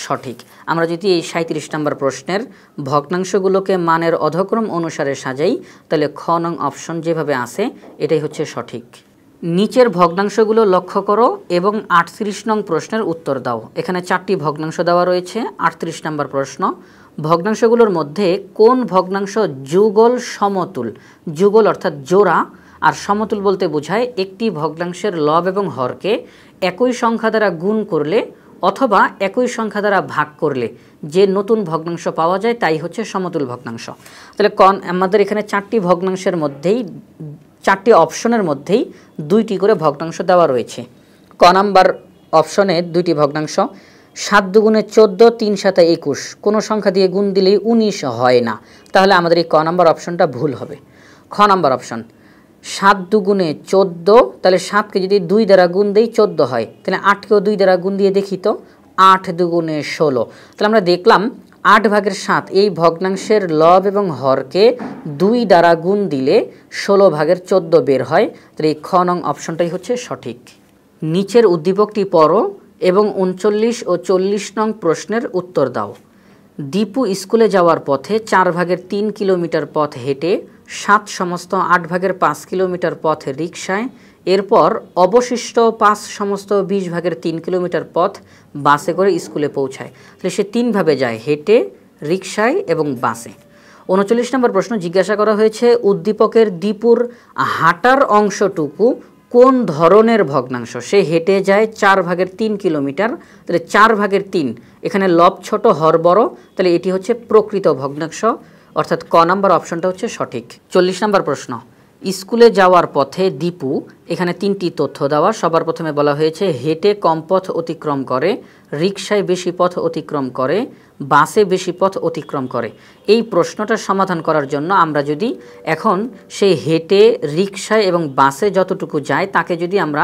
সঠিক। আমরা যদি এই 37 নম্বর প্রশ্নের ভগ্নাংশগুলোকে মানের অধক্রম অনুসারে সাজাই, তাহলে খ নং অপশন যেভাবে আছে এটাই হচ্ছে সঠিক। নিচের ভগ্নাংশগুলো লক্ষ্য করো এবং 38 নং প্রশ্নের উত্তর দাও। এখানে 4টি ভগ্নাংশ দেওয়া রয়েছে। 38 নম্বর প্রশ্ন, ভগ্নাংশগুলোর মধ্যে কোন ভগ্নাংশ যুগল সমতুল? যুগল অর্থাৎ জোড়া, আর সমতুল বলতে বোঝায় একটি ভগ্নাংশের লব এবং হরকে একই সংখ্যা দ্বারা গুণ করলে অথবা একই সংখ্যা দ্বারা ভাগ করলে যে নতুন ভগ্নাংশ পাওয়া যায় তাই হচ্ছে সমতুল ভগ্নাংশ। তাহলে আমাদের এখানে 4টি ভগ্নাংশের মধ্যেই 4টি অপশনের মধ্যেই 2টি করে ভগ্নাংশ দেওয়া রয়েছে। ক নাম্বার অপশনে 2টি ভগ্নাংশ, 7 দুগুণে 14, 3 সাথে 21। কোনো সংখ্যা দিয়ে গুণ দিলেই 19 হয় না, তাহলে আমাদের এই ক নাম্বার অপশনটা ভুল হবে। খ নাম্বার অপশন, 7 দুগুণে 14, তাহলে 7কে যদি 2 দ্বারা গুণ দেই 14 হয়, তাহলে 8কেও 2 দ্বারা গুণ দিয়ে দেখি তো, 8 দুগুণে 16। তাহলে আমরা দেখলাম 8/7 এই ভগ্নাংশের লব এবং হরকে 2 দ্বারা গুণ দিলে 16/14 বের হয়। তাহলে এই খ নং অপশনটাই হচ্ছে সঠিক। নিচের উদ্দীপকটি পড়ো এবং 39 ও 40 নং প্রশ্নের উত্তর দাও। দীপু স্কুলে যাওয়ার পথে 4/3 কিলোমিটার পথ হেঁটে, 7 সমস্ত 8/5 কিলোমিটার পথ রিকশায়, এরপর অবশিষ্ট 5 সমস্ত 20/3 কিলোমিটার পথ বাসে করে স্কুলে পৌঁছায়। তাহলে সে 3 ভাবে যায়, হেঁটে, রিকশায় এবং বাসে। 39 নম্বর প্রশ্ন, জিজ্ঞাসা করা হয়েছে উদ্দীপকের দীপুর হাঁটার অংশটুকু কোন ধরনের ভগ্নাংশ? সে হেঁটে যায় 4/3 কিলোমিটার, তাহলে 4/3, এখানে লব ছোট হর বড়, তাহলে এটি হচ্ছে প্রকৃত ভগ্নাংশ, অর্থাৎ ক নাম্বার অপশনটা হচ্ছে সঠিক। 40 নম্বর প্রশ্ন, স্কুলে যাওয়ার পথে দীপু, এখানে 3টি তথ্য দেওয়া। সবার প্রথমে বলা হয়েছে হেঁটে কম পথ অতিক্রম করে, রিকশায় বেশি পথ অতিক্রম করে, বাসে বেশি পথ অতিক্রম করে। এই প্রশ্নটার সমাধান করার জন্য আমরা যদি এখন সেই হেঁটে, রিকশায় এবং বাসে যতটুকু যায় তাকে যদি আমরা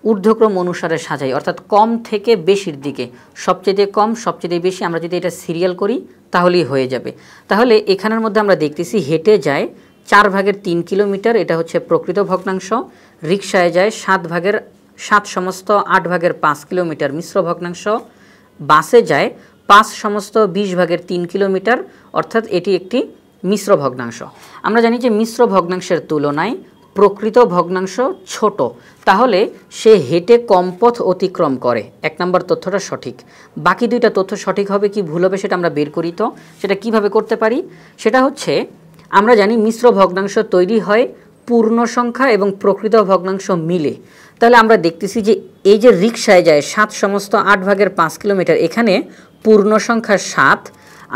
ঊর্ধ্বক্রম অনুসারে সাজাই, অর্থাৎ কম থেকে বেশির দিকে, সবচেয়ে কম সবচেয়ে বেশি, আমরা যদি এটা সিরিয়াল করি তাহলেই হয়ে যাবে। তাহলে এখানের মধ্যে আমরা দেখতেছি হেঁটে যায় 4/3 কিলোমিটার, এটা হচ্ছে প্রকৃত ভগ্নাংশ। রিকশায় যায় 7/7 সমস্ত 8/5 কিলোমিটার মিশ্র ভগ্নাংশ। বাসে যায় 5 সমস্ত 20/3 কিলোমিটার, অর্থাৎ এটি একটি মিশ্র ভগ্নাংশ। আমরা জানি যে মিশ্র ভগ্নাংশের তুলনায় প্রকৃত ভগ্নাংশ ছোট, তাহলে সে হেঁটে কম পথ অতিক্রম করে। 1 নম্বর তথ্যটা সঠিক। বাকি 2টা তথ্য সঠিক হবে কি ভুল হবে সেটা আমরা বের করি। তো সেটা কিভাবে করতে পারি? সেটা হচ্ছে আমরা জানি মিশ্র ভগ্নাংশ তৈরি হয় পূর্ণ সংখ্যা এবং প্রকৃত ভগ্নাংশ মিলে। তাহলে আমরা দেখতেছি যে এই যে রিকশায় যায় 7 সমস্ত 8/5 কিলোমিটার, এখানে পূর্ণ সংখ্যা 7,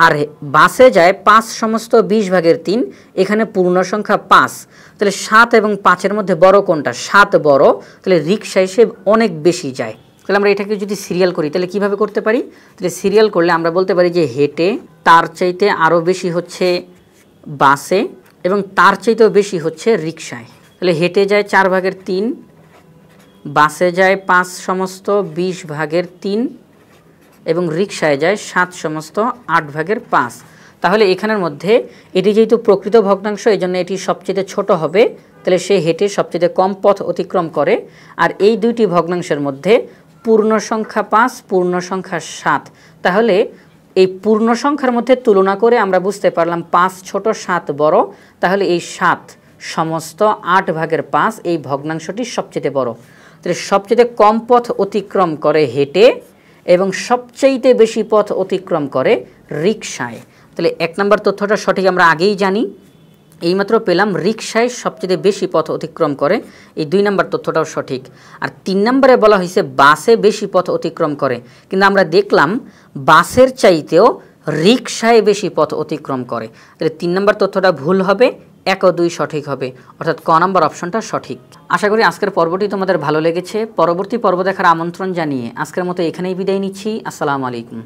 আর বাসে যায় 5 সমস্ত 20/3, এখানে পূর্ণ সংখ্যা 5। তাহলে 7 এবং 5-এর মধ্যে বড় কোনটা? 7 বড়। তাহলে রিকশায় সে অনেক বেশি যায়। তাহলে আমরা এটাকে যদি সিরিয়াল করি তাহলে কিভাবে করতে পারি? তাহলে সিরিয়াল করলে আমরা বলতে পারি যে হেঁটে তার চাইতে আরও বেশি হচ্ছে বাসে এবং তার চাইতেও বেশি হচ্ছে রিকশায়। তাহলে হেঁটে যায় 4/3, বাসে যায় 5 সমস্ত 20/3 এবং রিকশায় যায় 7 সমস্ত 8/5। তাহলে এখানের মধ্যে এটি যেহেতু প্রকৃত ভগ্নাংশ, এই জন্য এটি সবচেয়ে ছোট হবে। তাহলে সে হেঁটে সবচেয়ে কম পথ অতিক্রম করে। আর এই 2টি ভগ্নাংশের মধ্যে পূর্ণ সংখ্যা 5, পূর্ণ সংখ্যা 7। তাহলে এই পূর্ণ সংখ্যার মধ্যে তুলনা করে আমরা বুঝতে পারলাম 5 ছোট 7 বড়। তাহলে এই 7 সমস্ত 8/5 এই ভগ্নাংশটি সবচেয়ে বড়। তাহলে সবচেয়ে কম পথ অতিক্রম করে হেঁটে এবং সবচাইতে বেশি পথ অতিক্রম করে রিকশায়। তাহলে 1 নম্বর তথ্যটা সঠিক আমরা আগেই জানি, এইমাত্র পেলাম রিকশায় সবচেয়ে বেশি পথ অতিক্রম করে। এই 2 নম্বর তথ্যটাও সঠিক। আর 3 নম্বরে বলা হয়েছে বাসে বেশি পথ অতিক্রম করে, কিন্তু আমরা দেখলাম বাসের চাইতেও রিকশায় বেশি পথ অতিক্রম করে। তাহলে 3 নম্বর তথ্যটা ভুল হবে, 1 ও 2 সঠিক হবে, অর্থাৎ ক নম্বর অপশনটা সঠিক। আশা করি আজকের পর্বটি তোমাদের ভালো লেগেছে। পরবর্তী পর্ব দেখার আমন্ত্রণ জানিয়ে আজকের মতো এখানেই বিদায় নিচ্ছি। আসসালামু আলাইকুম।